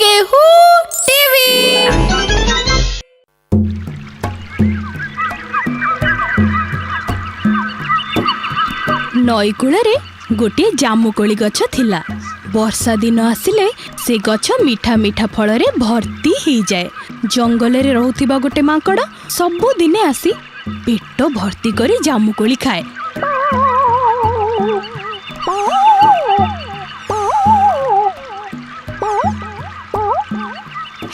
କେହୁ TV. ନଈକୂଳରେ ଗୋଟିଏ ଜାମୁକୋଳି ଗଛ ଥିଲା। ବର୍ଷା ଦିନ ଆସିଲେ ସେ ଗଛ ମିଠା ମିଠା ଫଳରେ ଭର୍ତ୍ତି ହେଇଯାଏ। ଜଙ୍ଗଲରେ ରହୁଥିବା ଗୋଟେ ମାଙ୍କଡ଼ ସବୁଦିନେ ଆସି ପେଟ ଭର୍ତ୍ତି କରି ଜାମୁକୋଳି ଖାଏ।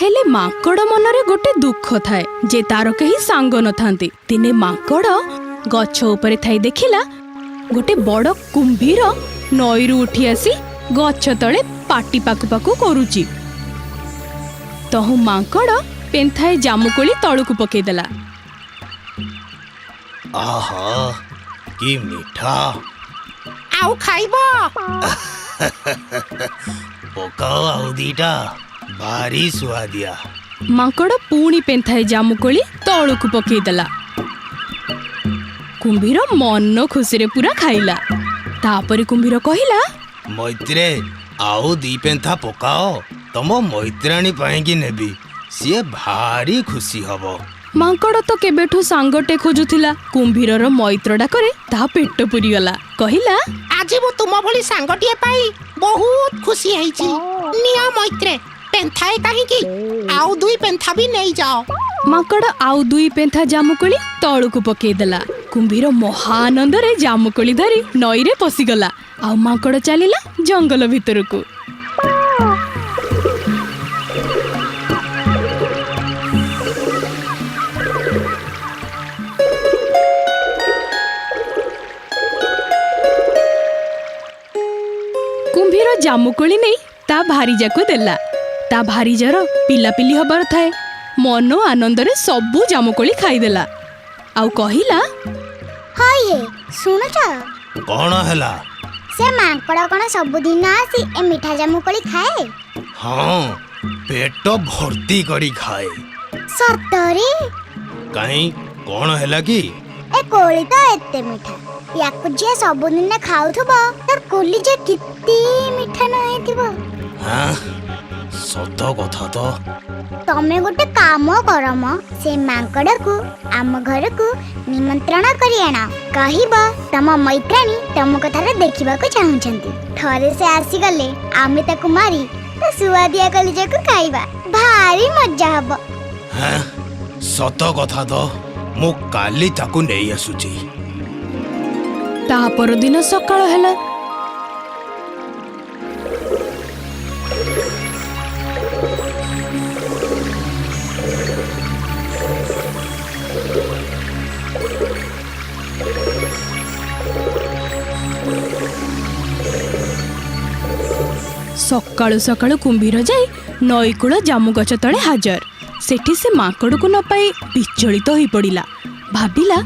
ହେଲେ ମାଙ୍କଡ଼ ମନରେ ଗୋଟେ ଦୁଃଖ ଥାଏ ଯେ ତାର କେହି ସାଙ୍ଗ ନଥାନ୍ତି। ଦିନେ ମାଙ୍କଡ଼ ଗଛ ଉପରେ ଥାଇ ଦେଖିଲା ଗୋଟେ ବଡ଼ କୁମ୍ଭୀର ନଈରୁ ଉଠି ଆସି ଗଛ ତଳେ ପାଟି ପାକୁ ପାକୁ କରୁଛି। ତହୁ ମାଙ୍କଡ଼ ପେନ୍ଥାଏ ଜାମୁକୋଳି ତଳକୁ ପକେଇଦେଲା। ଆହା କି ମିଠା! ଆଉ ଖାଇବ? ପକାଅ ଆଉ ଦିଟା, ଭାରି ସୁଆଦିଆ। ମାଙ୍କଡ଼ ପୁଣି ପେନ୍ଥାଏ ଜାମୁକୋଳି ତଳକୁ ପକେଇଦେଲା। କୁମ୍ଭୀର ମନ ଖୁସିରେ ପୁରା ଖାଇଲା। ତାପରେ କୁମ୍ଭୀର କହିଲା, ମୈତ୍ରେ ଆଉ ଦି ପେନ୍ଥା ପକାଅ, ତମ ମୈତ୍ରାଣୀ ପାଇଁକି ନେବି, ସିଏ ଭାରି ଖୁସି ହବ। ମାଙ୍କଡ଼ ତ କେବେଠୁ ସାଙ୍ଗଟେ ଖୋଜୁଥିଲା। କୁମ୍ଭୀରର ମୈତ୍ର ଡାକରେ ତା ପେଟ ପୁରିଗଲା। କହିଲା, ଆଜି ମୁଁ ତୁମ ଭଳି ସାଙ୍ଗଟିଏ ପାଇ ବହୁତ ଖୁସି ହେଇଛି। ନିଅ ମୈତ୍ରେ, ପେନ୍ଥାଏ କାହିଁକି, ଆଉ ଦୁଇ ପେନ୍ଥା ବି ନେଇଯାଅ। ମାଙ୍କଡ଼ ଆଉ ଦୁଇ ପେନ୍ଥା ଜାମୁକୋଳି ତଳକୁ ପକେଇଦେଲା। କୁମ୍ଭୀର ମହାଆନନ୍ଦରେ ଜାମୁକୋଳି ଧରି ନଈରେ ପଶିଗଲା। ଆଉ ମାଙ୍କଡ଼ ଚାଲିଲା ଜଙ୍ଗଲ ଭିତରକୁ। କୁମ୍ଭୀର ଜାମୁକୋଳି ନେଇ ତା ଭାରିଜାକୁ ଦେଲା। ତା ଭାରିଜାର ପିଲାପିଲି ହବାର ଥାଏ। ମନ ଆନନ୍ଦରେ ସବୁ ଜାମୁକୋଳି ଖାଇଦେଲା। ଆଉ କହିଲା, ହଇ ଶୁଣୁଛ, କଣ ହେଲା? ସେ ମାଙ୍କଡ଼ କଣ ସବୁଦିନ ଆସି ଏ ମିଠା ଜାମୁକୋଳି ଖାଏ? ହଁ, ପେଟ ଭର୍ତ୍ତି କରି ଖାଏ। ସତରେ? କାହିଁ, କଣ ହେଲା କି? ଏ କୋଳି ତ ଏତେ ମିଠା, ୟାକୁ ଯିଏ ସବୁଦିନ ଖାଉଥିବ ତାର କୋଳି ଯେ କେତେ ମିଠା ନ ହେଇଥିବ। ହଁ, ସତ କଥା ତ। ତମେ ଗୋଟେ କାମ କର ମ, ସେ ମାଙ୍କଡ଼କୁ ଆମ ଘରକୁ ନିମନ୍ତ୍ରଣ କରି ଆଣ। କହିବ ତମ ମୈତ୍ରାଣୀ ତମକୁ ଥରେ ଦେଖିବାକୁ ଚାହୁଁଛନ୍ତି। ଥରେ ସେ ଆସିଗଲେ ଆମେ ତାକୁ ମାରି ତା ସୁଆଦିଆ କଲିଜାକୁ ଖାଇବା। ଭାରି ମଜା ହବ। ହଁ, ସତ କଥା ତ। ମୁଁ କାଲି ତାକୁ ନେଇ ଆସୁଛି। ତା ପରଦିନ ସକାଳ ହେଲା। ସକାଳୁ ସକାଳୁ କୁମ୍ଭୀର ଯାଇ ନଈକୂଳ ଜାମୁ ଗଛ ତଳେ ହାଜର। ସେଠି ସେ ମାଙ୍କଡ଼କୁ ନ ପାଇ ବିଚଳିତ ହୋଇ ପଡ଼ିଲା। ଭାବିଲା,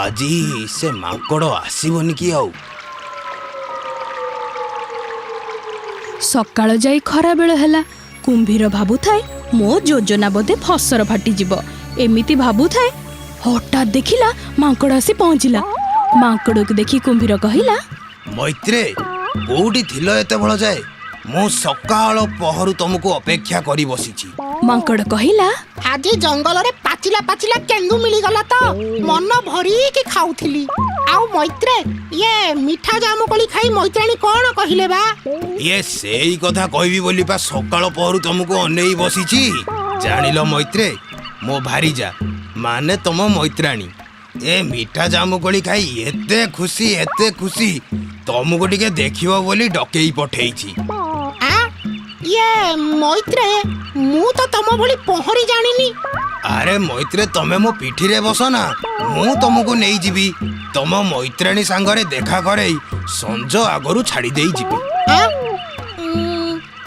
ଆଜି ସେ ମାଙ୍କଡ଼ ଆସିବନି କି ଆଉ? ସକାଳ ଯାଇ ଖରାବେଳ ହେଲା। କୁମ୍ଭୀର ଭାବୁଥାଏ ମୋ ଯୋଜନା ବୋଧେ ଫସର ଫାଟିଯିବ। ଏମିତି ଭାବୁଥାଏ, ହଠାତ୍ ଦେଖିଲା ମାଙ୍କଡ଼ ଆସି ପହଞ୍ଚିଲା। ମାଙ୍କଡ଼କୁ ଦେଖି କୁମ୍ଭୀର କହିଲା, ମୈତ୍ରେ, କୋଉଠି ଥିଲ ଏତେ ବେଳ ଯାଏ? ମୁଁ ସକାଳ ପହରୁ ତମକୁ ଅପେକ୍ଷା କରି ବସିଛି। ମାଙ୍କଡ଼ କହିଲା, ଆଜି ଜଙ୍ଗଲରେ ପାଚିଲା ପାଚିଲା କେନ୍ଦୁ ମିଳିଗଲା ତ ମନ ଭରିକି ଖାଉଥିଲି। ଆଉ ମୈତ୍ରେ, ଇଏ ମିଠା ଜାମୁକୋଳି ଖାଇ ମୈତ୍ରାଣୀ କଣ କହିଲେ ବା? ଇଏ ସେଇ କଥା କହିବି ବୋଲି ବା ସକାଳ ପହରୁ ତମକୁ ଅନେଇ ବସିଛି। ଜାଣିଲ ମୈତ୍ରେ, ମୋ ଭାରିଜା ମାନେ ତମ ମୈତ୍ରାଣୀ ଏ ମିଠା ଜାମୁକୋଳି ଖାଇ ଏତେ ଖୁସି ତମକୁ ଟିକେ ଦେଖିବ ବୋଲି ଡକେଇ ପଠେଇଛି। ଇଏ ମୈତ୍ରେ, ମୁଁ ତ ତମ ଭଳି ପହଁରି ଜାଣିନି। ଆରେ ମୈତ୍ରେ, ତମେ ମୋ ପିଠିରେ ବସ ନା, ମୁଁ ତମକୁ ନେଇଯିବି। ତମ ମୈତ୍ରାଣୀ ସାଙ୍ଗରେ ଦେଖା କରେଇ ସଞ୍ଜ ଆଗରୁ ଛାଡ଼ି ଦେଇ ଯିବି।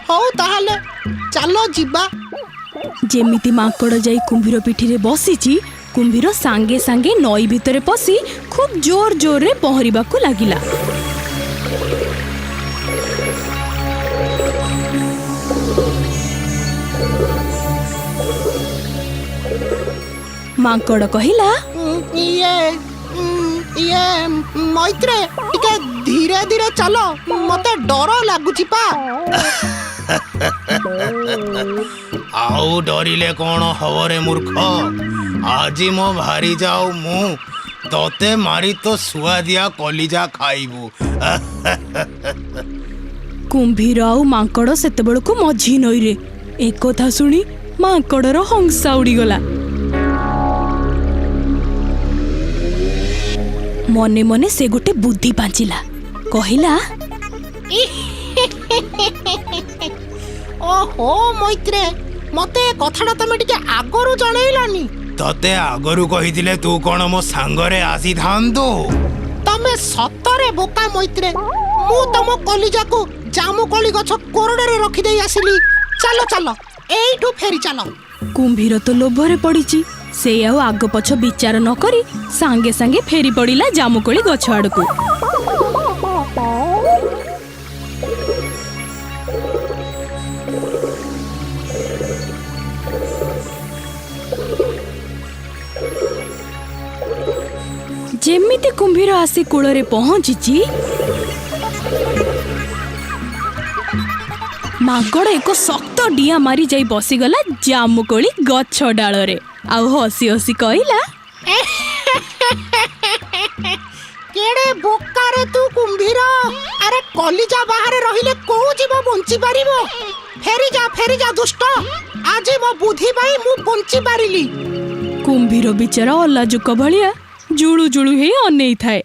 ହଉ ତାହେଲେ ଚାଲ ଯିବା। ଯେମିତି ମାଙ୍କଡ଼ ଯାଇ କୁମ୍ଭୀର ପିଠିରେ ବସିଛି, କୁମ୍ଭୀର ସାଙ୍ଗେ ସାଙ୍ଗେ ନଈ ଭିତରେ ପଶି ଖୁବ୍ ଜୋର ଜୋରରେ ପହଁରିବାକୁ ଲାଗିଲା। ମାଙ୍କଡ଼ କହିଲା, ଇଏ ମୈତ୍ରେ ଟିକେ ଧୀରେ ଧୀରେ ଚାଲ, ମତେ ଡର ଲାଗୁଛି ପା। ଆଉ ଡରିଲେ କ'ଣ ହବ ରେ ମୂର୍ଖ? ଆଜି ମୋ ଭାରି ଯାଉ ମୁଁ ତତେ ମାରି ତ ସୁଆଦିଆ କଲିଜା ଖାଇବୁ। କୁମ୍ଭୀର ଆଉ ମାଙ୍କଡ଼ ସେତେବେଳକୁ ମଝି ନଈରେ। ଏକଥା ଶୁଣି ମାଙ୍କଡ଼ର ହଂସା ଉଡ଼ିଗଲା। ମନେ ମନେ ସେ ଗୋଟେ ବୁଦ୍ଧି ପାଞ୍ଚିଲା। କହିଲା, ଓହୋ ମୈତ୍ରେ, ମତେ ଏ କଥାଟା ତମେ ଟିକେ ଆଗରୁ ଜଣେଇଲନି। ତତେ ଆଗରୁ କହିଥିଲେ ତୁ କ'ଣ ମୋ ସାଙ୍ଗରେ ଆସିଥାନ୍ତୁ? ତମେ ସତରେ ବୋକା ମୈତ୍ରେ। ମୁଁ ତମ କଲିଜାକୁ ଜାମୁକୋଳି ଗଛ କୋରଡ଼ରେ ରଖିଦେଇ ଆସିଲି। ଚାଲ ଚାଲ, ଏଇଠୁ ଫେରି ଚାଲ। କୁମ୍ଭୀର ତ ଲୋଭରେ ପଡ଼ିଛି। ସେ ଆଉ ଆଗ ପଛ ବିଚାର ନ କରି ସାଙ୍ଗେ ସାଙ୍ଗେ ଫେରି ପଡ଼ିଲା ଜାମୁକୋଳି ଗଛ ଆଡ଼କୁ। ଯେମିତି କୁମ୍ଭୀର ଆସି କୂଳରେ ପହଞ୍ଚିଛି, ମାଙ୍କଡ଼ ଏକ ଶକ୍ତ ଡିଆଁ ମାରି ଯାଇ ବସିଗଲା ଜାମୁକୋଳି ଗଛ ଡାଳରେ। ଆଉ ହସି ହସି କହିଲା, କେଡ଼େ ବୋକାରେ ତୁ କୁମ୍ଭୀର। ଆରେ କଲିଜା ବାହାରେ ରହିଲେ କୋଉ ଜୀବ ବଞ୍ଚି ପାରିବ? ଫେରିଯା ଦୁଷ୍ଟ। ଆଜି ମୋ ବୁଦ୍ଧି ପାଇଁ ମୁଁ ବଞ୍ଚି ପାରିଲି। କୁମ୍ଭୀର ବିଚାରା ଅଲାଜୁକ ଭଳିଆ ଜୁଳୁ ଜୁଳୁ ହେଇ ଅନେଇଥାଏ।